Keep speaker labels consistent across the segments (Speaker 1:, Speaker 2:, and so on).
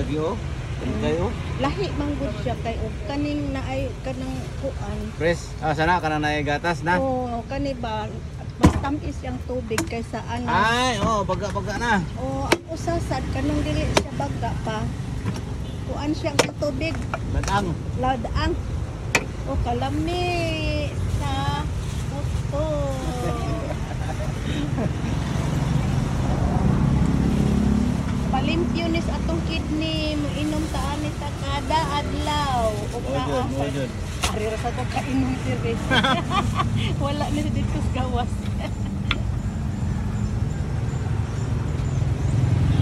Speaker 1: lagi oh. Kayo.
Speaker 2: Lahi manggod siya kay og kaning naay kanang kuan.
Speaker 1: Pres, sana kana na gatas na.
Speaker 2: Oo, kani ba mas tamis yang tubig kaysa ano.
Speaker 1: Ay, baga-baga na.
Speaker 2: Oo, ang usasad kanang dili siya baga pa. Kuan siya ang tubig,
Speaker 1: Ladang.
Speaker 2: ladaang. O kalami sa buto. Palimpyo ni sa atong kidney, moinom ta ani ta kada adlaw. Ug naa
Speaker 1: Jud.
Speaker 2: ari ra sa ta kainom diri. Wala na dito sa gawas.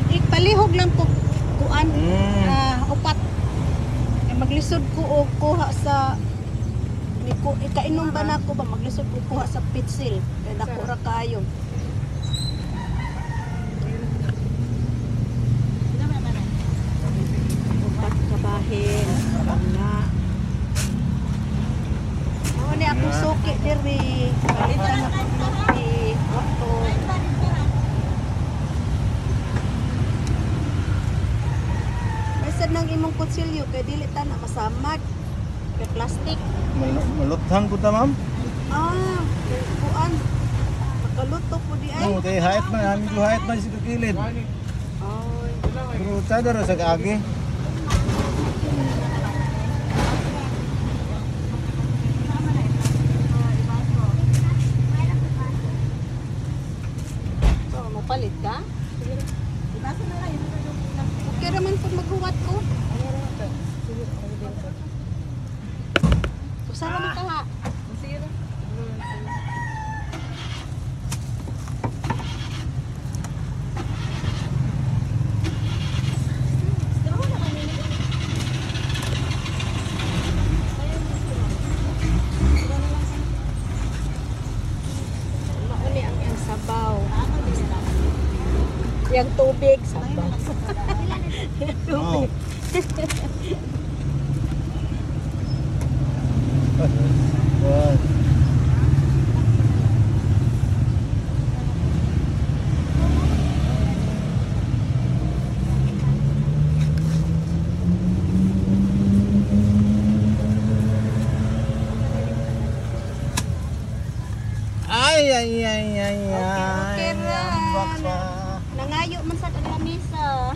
Speaker 2: Ipalihog lang ko kuan upat. Ay maglisod ko og kuha sa ko ikainom ba nako ba maglisod ko kuha sa pitsil kay dako ra kayo. Upat ka bahin na. Ako ni ako suki diri. Palitan na ko kopi. Wato. Basta nang imong kutsilyo kay dili ta na masamad. Kay plastic.
Speaker 1: Maluthang ko ta, ma'am.
Speaker 2: Kuan. Makaluto po di ay.
Speaker 1: Kay height man, amin ko height man sa kilid.
Speaker 2: Ay.
Speaker 1: Pero tada ra sa kaagi.
Speaker 2: So, mapalit ka? Okay raman pag maghuwat ko. Kusara man ka ha. Mauni ang iyang sabaw. Yang tubig, sabaw. Yang tubig.
Speaker 1: Wow.
Speaker 2: Okay ra. Nangayo man sa lamisa.